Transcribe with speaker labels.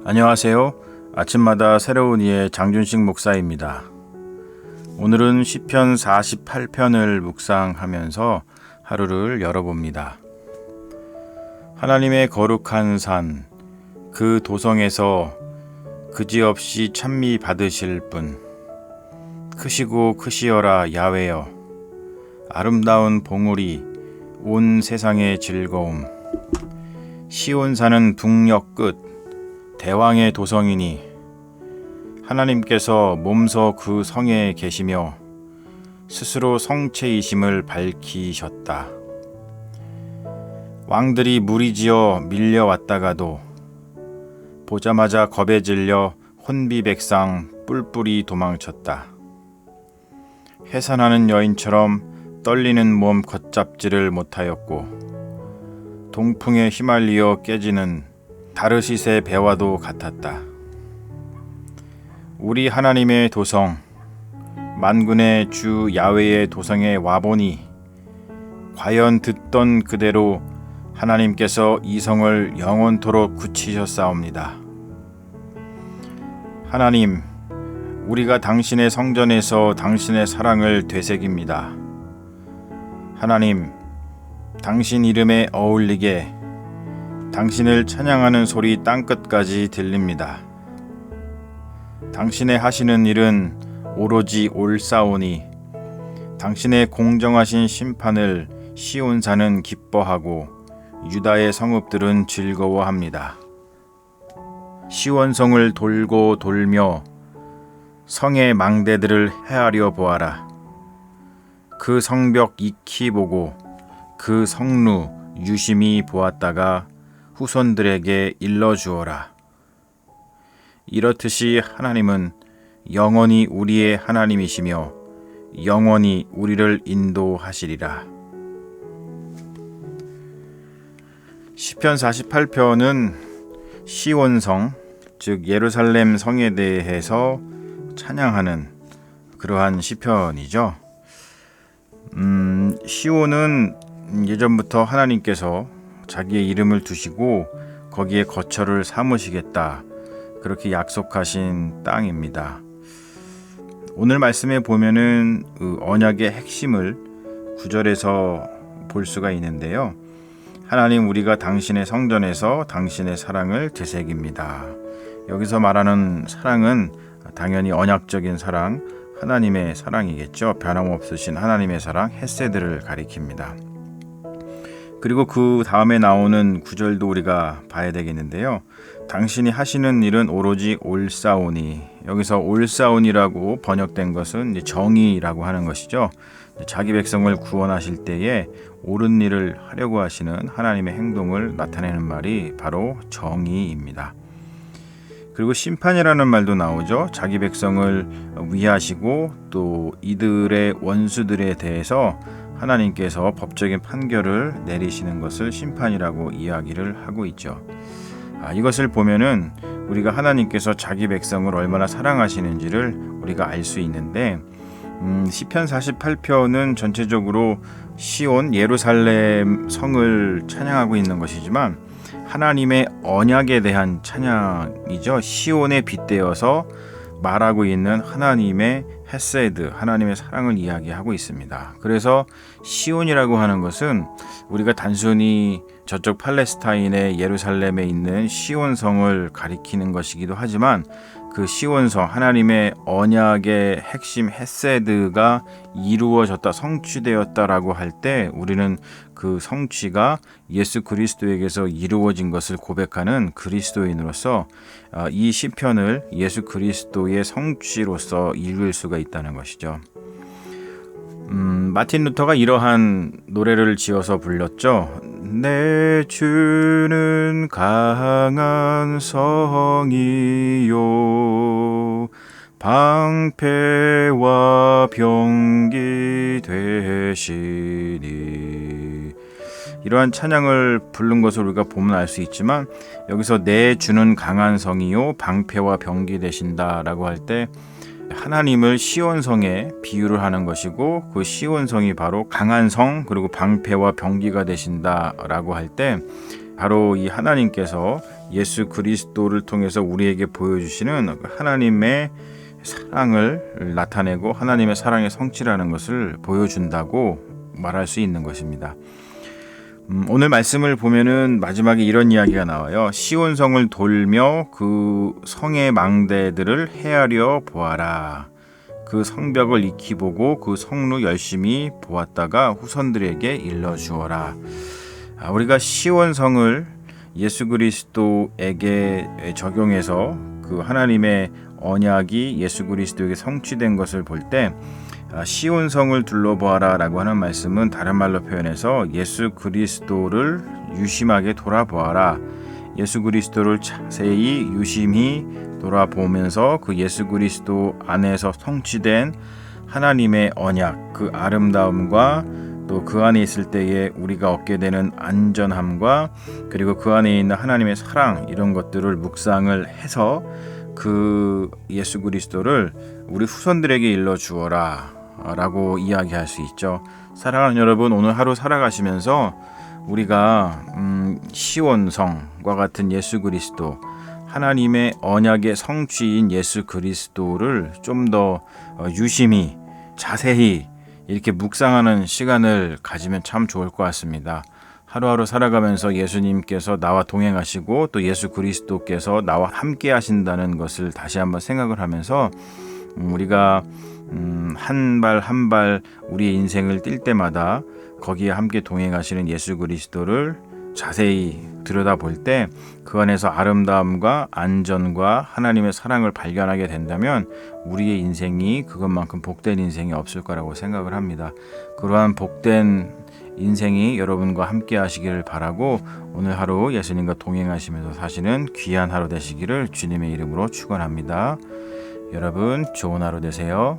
Speaker 1: 안녕하세요. 아침마다 새로운 이의 장준식 목사입니다. 오늘은 시편 48편을 묵상하면서 하루를 열어봅니다. 하나님의 거룩한 산, 그 도성에서 그지없이 찬미 받으실 분, 크시고 크시어라 야훼여, 아름다운 봉우리, 온 세상의 즐거움, 시온산은 북녘 끝, 대왕의 도성이니 하나님께서 몸소 그 성에 계시며 스스로 성체이심을 밝히셨다. 왕들이 무리지어 밀려왔다가도 보자마자 겁에 질려 혼비백상 뿔뿔이 도망쳤다. 해산하는 여인처럼 떨리는 몸 걷잡지를 못하였고 동풍에 휘말리어 깨지는 다르시세 배와도 같았다. 우리 하나님의 도성, 만군의 주 야훼의 도성에 와보니 과연 듣던 그대로 하나님께서 이 성을 영원토록 굳히셨사옵니다. 하나님, 우리가 당신의 성전에서 당신의 사랑을 되새깁니다. 하나님, 당신 이름에 어울리게 당신을 찬양하는 소리 땅끝까지 들립니다. 당신의 하시는 일은 오로지 옳사오니 당신의 공정하신 심판을 시온산은 기뻐하고 유다의 성읍들은 즐거워합니다. 시온성을 돌고 돌며 성의 망대들을 헤아려 보아라. 그 성벽 익히 보고 그 성루 유심히 보았다가 후손들에게 일러주어라. 이렇듯이 하나님은 영원히 우리의 하나님이시며 영원히 우리를 인도하시리라. 시편 48편은 시온성, 즉 예루살렘 성에 대해서 찬양하는 그러한 시편이죠. 시온은 예전부터 하나님께서 자기의 이름을 두시고 거기에 거처를 삼으시겠다, 그렇게 약속하신 땅입니다. 오늘 말씀에 보면은 그 언약의 핵심을 9절에서 볼 수가 있는데요. 하나님, 우리가 당신의 성전에서 당신의 사랑을 되새깁니다. 여기서 말하는 사랑은 당연히 언약적인 사랑, 하나님의 사랑이겠죠. 변함없으신 하나님의 사랑, 헤세드를 가리킵니다. 그리고 그 다음에 나오는 구절도 우리가 봐야 되겠는데요. 당신이 하시는 일은 오로지 옳사오니, 여기서 옳사오니라고 번역된 것은 정의라고 하는 것이죠. 자기 백성을 구원하실 때에 옳은 일을 하려고 하시는 하나님의 행동을 나타내는 말이 바로 정의입니다. 그리고 심판이라는 말도 나오죠. 자기 백성을 위하시고 또 이들의 원수들에 대해서 하나님께서 법적인 판결을 내리시는 것을 심판이라고 이야기를 하고 있죠. 이것을 보면은 우리가 하나님께서 자기 백성을 얼마나 사랑하시는지를 우리가 알 수 있는데, 시편 48편은 전체적으로 시온 예루살렘 성을 찬양하고 있는 것이지만 하나님의 언약에 대한 찬양이죠. 시온에 빗대어서 말하고 있는 하나님의 헤세드, 하나님의 사랑을 이야기하고 있습니다. 그래서 시온이라고 하는 것은 우리가 단순히 저쪽 팔레스타인의 예루살렘에 있는 시온성을 가리키는 것이기도 하지만 그 시온성, 하나님의 언약의 핵심 헤세드가 이루어졌다, 성취되었다라고 할 때 우리는 그 성취가 예수 그리스도에게서 이루어진 것을 고백하는 그리스도인으로서 이 시편을 예수 그리스도의 성취로서 읽을 수가 있다는 것이죠. 마틴 루터가 이러한 노래를 지어서 불렀죠. 내 주는 강한 성이요 방패와 병기 되시니. 이러한 찬양을 부른 것을 우리가 보면 알 수 있지만 여기서 내 주는 강한 성이요 방패와 병기 되신다라고 할 때 하나님을 시온성에 비유를 하는 것이고, 그 시온성이 바로 강한 성 그리고 방패와 병기가 되신다라고 할 때 바로 이 하나님께서 예수 그리스도를 통해서 우리에게 보여주시는 하나님의 사랑을 나타내고 하나님의 사랑의 성취라는 것을 보여준다고 말할 수 있는 것입니다. 오늘 말씀을 보면은 마지막에 이런 이야기가 나와요. 시온성을 돌며 그 성의 망대들을 헤아려 보아라. 그 성벽을 익히 보고 그 성루 열심히 보았다가 후손들에게 일러주어라. 우리가 시온성을 예수 그리스도에게 적용해서 그 하나님의 언약이 예수 그리스도에게 성취된 것을 볼 때 시온성을 둘러보아라 라고 하는 말씀은 다른 말로 표현해서 예수 그리스도를 유심하게 돌아보아라. 예수 그리스도를 자세히 유심히 돌아보면서 그 예수 그리스도 안에서 성취된 하나님의 언약, 그 아름다움과 또 그 안에 있을 때에 우리가 얻게 되는 안전함과 그리고 그 안에 있는 하나님의 사랑, 이런 것들을 묵상을 해서 그 예수 그리스도를 우리 후손들에게 일러주어라 라고 이야기할 수 있죠. 사랑하는 여러분, 오늘 하루 살아가시면서 우리가 시온성과 같은 예수 그리스도, 하나님의 언약의 성취인 예수 그리스도를 좀 더 유심히 자세히 이렇게 묵상하는 시간을 가지면 참 좋을 것 같습니다. 하루하루 살아가면서 예수님께서 나와 동행하시고 또 예수 그리스도께서 나와 함께 하신다는 것을 다시 한번 생각을 하면서 우리가 한 발 한 발 우리의 인생을 뛸 때마다 거기에 함께 동행하시는 예수 그리스도를 자세히 들여다볼 때 그 안에서 아름다움과 안전과 하나님의 사랑을 발견하게 된다면 우리의 인생이 그것만큼 복된 인생이 없을 거라고 생각을 합니다. 그러한 복된 인생이 여러분과 함께 하시기를 바라고 오늘 하루 예수님과 동행하시면서 사시는 귀한 하루 되시기를 주님의 이름으로 축원합니다. 여러분 좋은 하루 되세요.